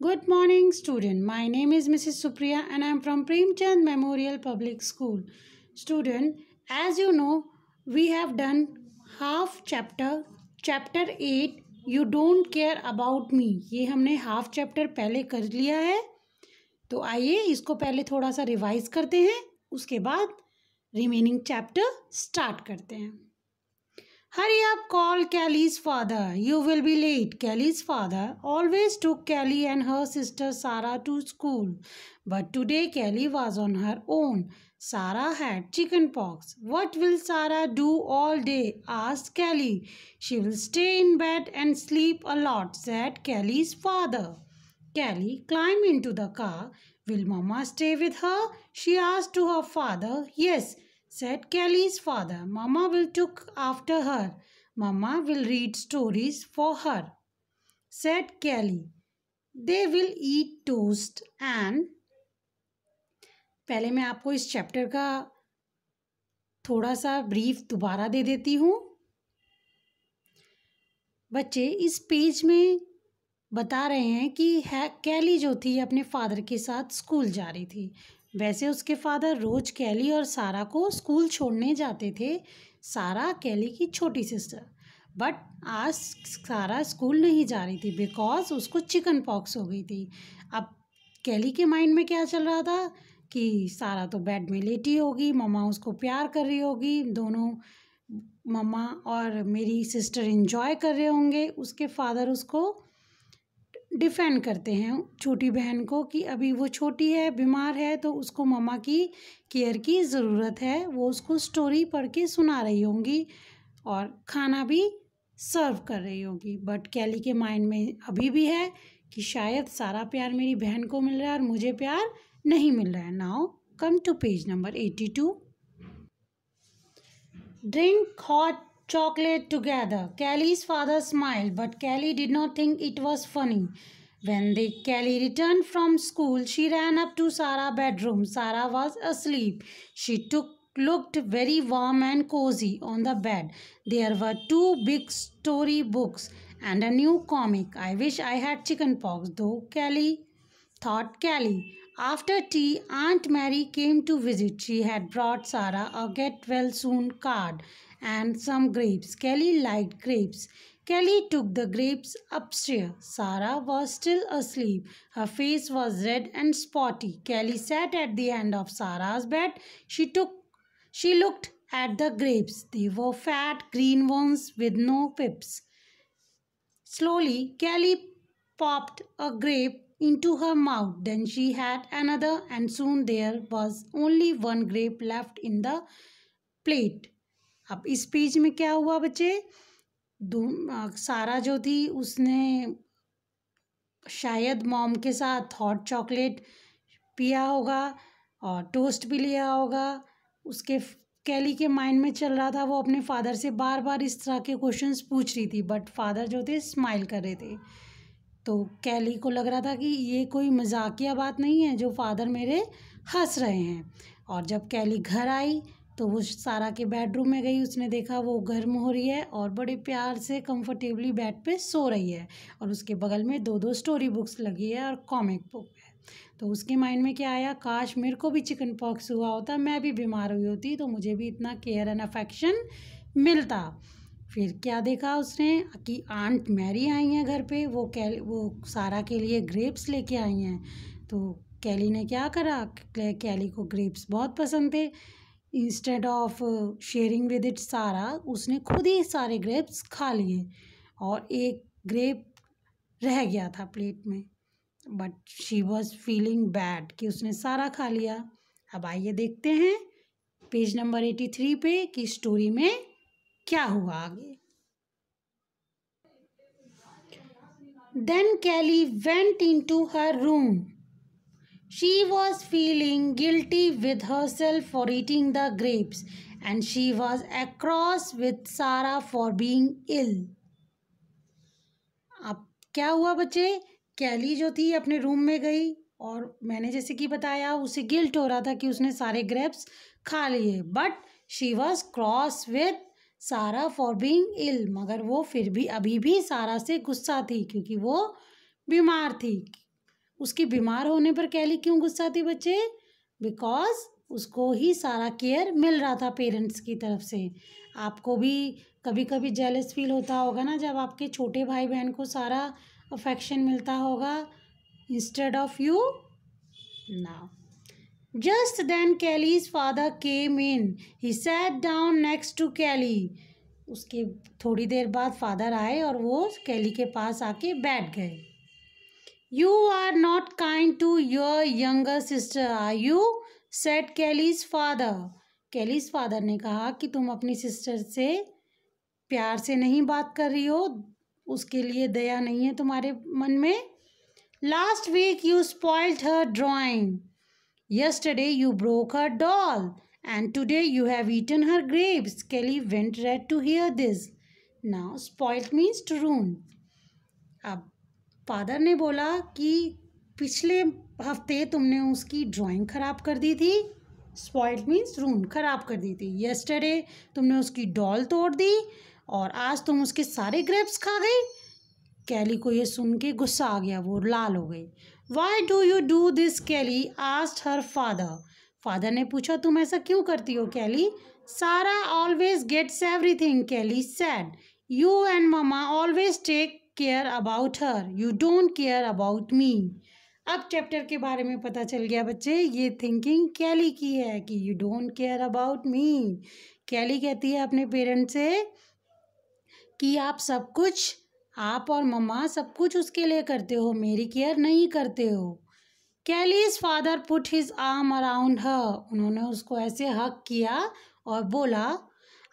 Good morning, student. My name is Mrs. Supriya and I am from Premchand Memorial Public School. Student, as you know, we have done half chapter 8, You Don't Care About Me. ये हमने half chapter पहले कर लिया है, तो आइए इसको पहले थोड़ा सा रिवाइज करते हैं, उसके बाद रिमेनिंग चैप्टर स्टार्ट करते हैं. Hurry up, call Kelly's father. You will be late. Kelly's father always took Kelly and her sister Sarah to school. But today Kelly was on her own. Sarah had chicken pox. What will Sarah do all day? Asked Kelly. She will stay in bed and sleep a lot, said Kelly's father. Kelly climbed into the car. Will Mama stay with her? She asked to her father. Yes, said Kelly's father. Mama will look after her. Mama will read stories for her, said Kelly. They will eat toast and पहले मैं आपको इस chapter का थोड़ा सा brief दोबारा दे देती हूँ. बच्चे इस पेज में बता रहे हैं कि कैली जो थी अपने फादर के साथ स्कूल जा रही थी. वैसे उसके फादर रोज कैली और सारा को स्कूल छोड़ने जाते थे. सारा कैली की छोटी सिस्टर. बट आज सारा स्कूल नहीं जा रही थी बिकॉज उसको चिकन पॉक्स हो गई थी. अब कैली के माइंड में क्या चल रहा था कि सारा तो बेड में लेटी होगी, मम्मा उसको प्यार कर रही होगी, दोनों मम्मा और मेरी सिस्टर एंजॉय कर रहे होंगे. उसके फादर उसको डिफेंड करते हैं छोटी बहन को कि अभी वो छोटी है, बीमार है, तो उसको मम्मा की केयर की ज़रूरत है. वो उसको स्टोरी पढ़ के सुना रही होंगी और खाना भी सर्व कर रही होगी. बट कैली के माइंड में अभी भी है कि शायद सारा प्यार मेरी बहन को मिल रहा है और मुझे प्यार नहीं मिल रहा है. Now come to page number 82. Drink hot chocolate together. Kelly's father smiled, but Kelly did not think it was funny. When Kelly returned from school, she ran up to Sarah's bedroom. Sarah was asleep. She looked very warm and cozy on the bed. There were 2 big story books and a new comic. I wish I had chicken pox, though, thought Kelly. After tea, Aunt Mary came to visit. She had brought Sarah a get well soon card and some grapes. Kelly liked grapes. Kelly took the grapes upstairs. Sarah was still asleep. Her face was red and spotty. Kelly sat at the end of Sarah's bed. She looked at the grapes. They were fat green ones with no pips. Slowly, Kelly popped a grape into her mouth. Then she had another and soon there was only one grape left in the plate. अब इस page में क्या हुआ बच्चे, सारा जो थी उसने शायद मॉम के साथ हॉट चॉकलेट पिया होगा और टोस्ट भी लिया होगा. उसके कैली के माइंड में चल रहा था, वो अपने फादर से बार बार इस तरह के क्वेश्चंस पूछ रही थी, बट फादर जो थे स्माइल कर रहे थे. तो कैली को लग रहा था कि ये कोई मजाकिया बात नहीं है जो फादर मेरे हंस रहे हैं. और जब कैली घर आई तो वो सारा के बेडरूम में गई. उसने देखा वो गर्म हो रही है और बड़े प्यार से कंफर्टेबली बेड पे सो रही है और उसके बगल में 2 स्टोरी बुक्स लगी है और कॉमिक बुक है. तो उसके माइंड में क्या आया, काश मेरे को भी चिकन पॉक्स हुआ होता, मैं भी बीमार हुई होती तो मुझे भी इतना केयर एंड अफेक्शन मिलता. फिर क्या देखा उसने कि आंट मैरी आई हैं घर पे. वो सारा के लिए ग्रेप्स लेके आई हैं. तो कैली ने क्या करा, कैली को ग्रेप्स बहुत पसंद थे. Instead of sharing with it सारा, उसने खुद ही सारे ग्रेप्स खा लिए और एक ग्रेप रह गया था प्लेट में. But she was feeling bad कि उसने सारा खा लिया. अब आइए देखते हैं पेज नंबर 83 पे कि स्टोरी में क्या हुआ आगे. Then Kelly went into her room. She was feeling guilty with herself for eating the grapes and she was cross with Sarah for being ill. अब क्या हुआ बच्चे, कैली जो थी अपने रूम में गई और मैंने जैसे कि बताया उसे गिल्ट हो रहा था कि उसने सारे ग्रेप्स खा लिए. But she was cross with सारा फॉर बीइंग इल. मगर वो फिर भी अभी भी सारा से गुस्सा थी क्योंकि वो बीमार थी. उसकी बीमार होने पर कैली क्यों गुस्सा थी बच्चे? बिकॉज उसको ही सारा केयर मिल रहा था पेरेंट्स की तरफ से। आपको भी कभी कभी जेलस फील होता होगा ना, जब आपके छोटे भाई बहन को सारा अफेक्शन मिलता होगा instead of you. Now just then Kelly's father came in, he sat down next to Kelly. उसके थोड़ी देर बाद फादर आए और वो कैली के पास आके बैठ गए। You are not kind to your younger sister are you, said Kelly's father. Kelly's father ने कहा कि तुम अपनी सिस्टर से प्यार से नहीं बात कर रही हो, उसके लिए दया नहीं है तुम्हारे मन में। Last week you spoiled her drawing, yesterday you broke her doll, and today you have eaten her grapes. Kelly went red to hear this. Now spoiled means to ruin. अब फादर ने बोला कि पिछले हफ्ते तुमने उसकी ड्राइंग खराब कर दी थी। स्पॉइल्ड मीन्स रून, खराब कर दी थी। yesterday तुमने उसकी डॉल तोड़ दी और आज तुम उसके सारे ग्रेप्स खा गई। कैली को ये सुन के गुस्सा आ गया, वो लाल हो गई। Why do you do this Kelly, asked her father. Father ने पूछा तुम ऐसा क्यों करती हो Kelly? Sarah always gets everything, Kelly sad. You and mama always take care about her, you don't care about me. अब चैप्टर के बारे में पता चल गया बच्चे, ये थिंकिंग कैली की है कि you don't care about me. Kelly कहती है अपने पेरेंट्स से कि आप और मम्मा सब कुछ उसके लिए करते हो, मेरी केयर नहीं करते हो। Kelly's father put his arm around her, उन्होंने उसको ऐसे हक किया और बोला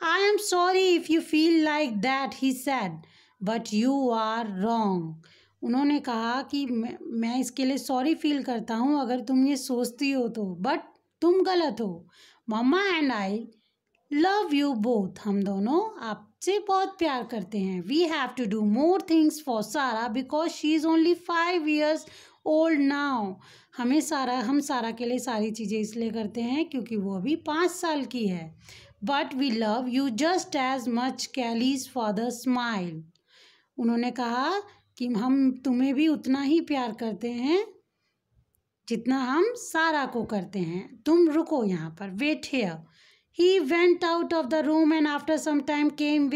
I am sorry if you feel like that, he said, but you are wrong. उन्होंने कहा कि मैं इसके लिए सॉरी फील करता हूँ अगर तुम ये सोचती हो तो, बट तुम गलत हो। Mama and I love you both, हम दोनों आपसे बहुत प्यार करते हैं। We have to do more things for Sara because she is only 5 years old now. हम सारा के लिए सारी चीज़ें इसलिए करते हैं क्योंकि वो अभी 5 साल की है। But we love you just as much, Kelly's father smile. उन्होंने कहा कि हम तुम्हें भी उतना ही प्यार करते हैं जितना हम सारा को करते हैं। तुम रुको यहाँ पर, wait here. He went out of the room and after some time came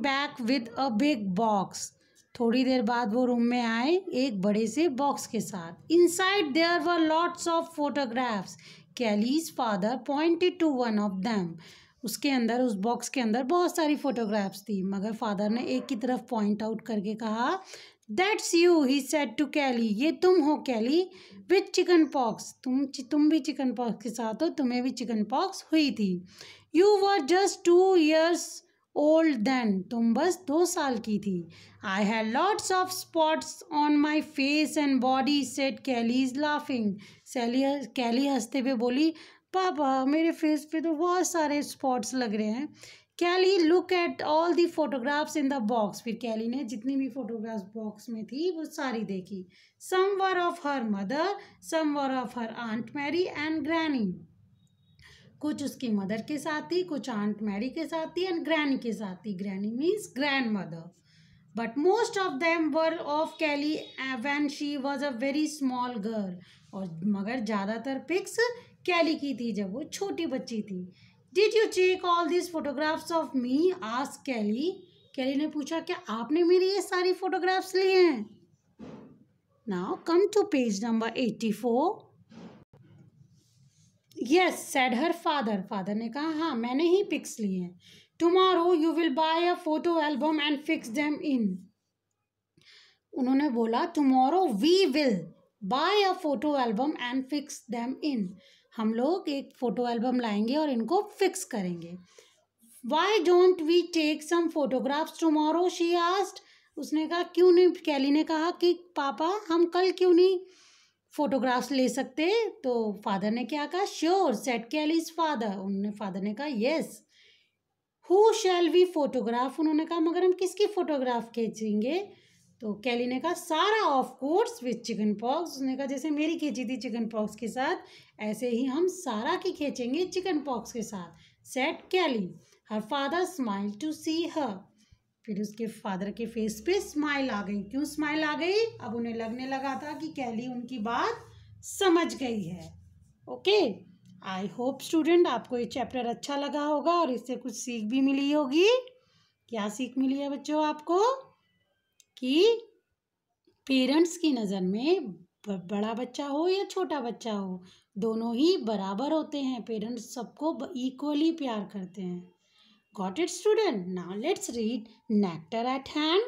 back with a big box. थोड़ी देर बाद वो रूम में आए एक बड़े से बॉक्स के साथ। Inside there were lots of photographs. Kelly's father pointed to one of them. उसके अंदर, उस बॉक्स के अंदर बहुत सारी फोटोग्राफ्स थी, मगर फादर ने एक की तरफ पॉइंट आउट करके कहा that's you, he said to Kelly, ये तुम हो कैली, विथ चिकन पॉक्स, तुम भी चिकन पॉक्स के साथ हो, तुम्हें भी चिकन पॉक्स हुई थी। You were just 2 years old then, तुम बस 2 साल की थी। I had lots of spots on my face and body, said Kelly is laughing. Kelly हंसते हुए बोली पापा मेरे फेस पे तो बहुत सारे स्पॉट्स लग रहे हैं। Kelly look at all the photographs in the box, फिर कैली ने जितनी भी फोटोग्राफ्स बॉक्स में थी वो सारी देखी। Some were of her mother, some were of her aunt Mary and granny, कुछ उसकी मदर के साथ थी, कुछ आंट मैरी के साथ थी एंड ग्रैनी के साथ थी। Granny means grand mother. But most of them were of Kelly when she was a very small girl, और मगर ज़्यादातर पिक्स कैली की थी जब वो छोटी बच्ची थी। Did you take all this photographs of me, asked Kelly. Kelly ने पूछा क्या आपने मेरी ये सारी फोटोग्राफ्स लिए हैं? Now come to page number 84। Yes said her father, father ने कहा हाँ मैंने ही पिक्स लिए हैं। Tomorrow you will buy a photo album and fix them in, उन्होंने बोला tomorrow we will buy a photo album and fix them in, हम लोग एक फ़ोटो एल्बम लाएंगे और इनको फिक्स करेंगे। Why don't we take some photographs tomorrow, she asked, उसने कहा क्यों नहीं, कैली ने कहा कि पापा हम कल क्यों नहीं फोटोग्राफ्स ले सकते? तो फादर ने क्या कहा, sure said Kelly's father, father ने कहा yes. Who shall we photograph, उन्होंने कहा मगर हम किसकी फोटोग्राफ खींचेंगे? तो कैली ने कहा सारा of course with chicken pox, उसने कहा जैसे मेरी खींची थी चिकन पॉक्स के साथ ऐसे ही हम सारा की खींचेंगे चिकन पॉक्स के साथ, said Kelly. Her father smile to see her, फिर उसके फादर के फेस पे स्माइल आ गई। क्यों स्माइल आ गई? अब उन्हें लगने लगा था कि कैली उनकी बात समझ गई है। ओके, आई होप स्टूडेंट आपको ये चैप्टर अच्छा लगा होगा और इससे कुछ सीख भी मिली होगी। क्या सीख मिली है बच्चों आपको? कि पेरेंट्स की नज़र में बड़ा बच्चा हो या छोटा बच्चा हो, दोनों ही बराबर होते हैं। पेरेंट्स सबको इक्वली प्यार करते हैं। Got it student? Now let's read nectar eight hand.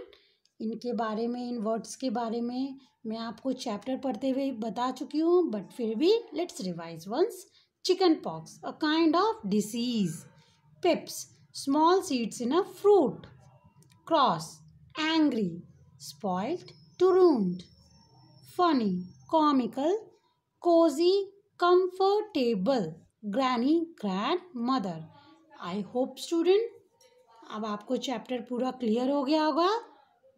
इनके बारे में, इन वर्ड्स के बारे में मैं आपको चैप्टर पढ़ते हुए बता चुकी हूँ, बट फिर भी let's revise once. Chicken pox, a kind of disease. Pips, small seeds in a fruit. Cross, angry, spoiled, to ruined. Funny, comical, cozy, comfortable. Granny, grandmother. I hope student अब आपको chapter पूरा clear हो गया होगा।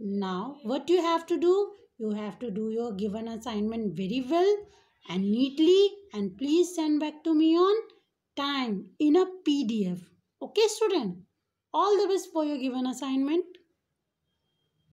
Now what you have to do? You have to do your given assignment very well and neatly, and please send back to me on time in a PDF. Okay student, all the best for your given assignment.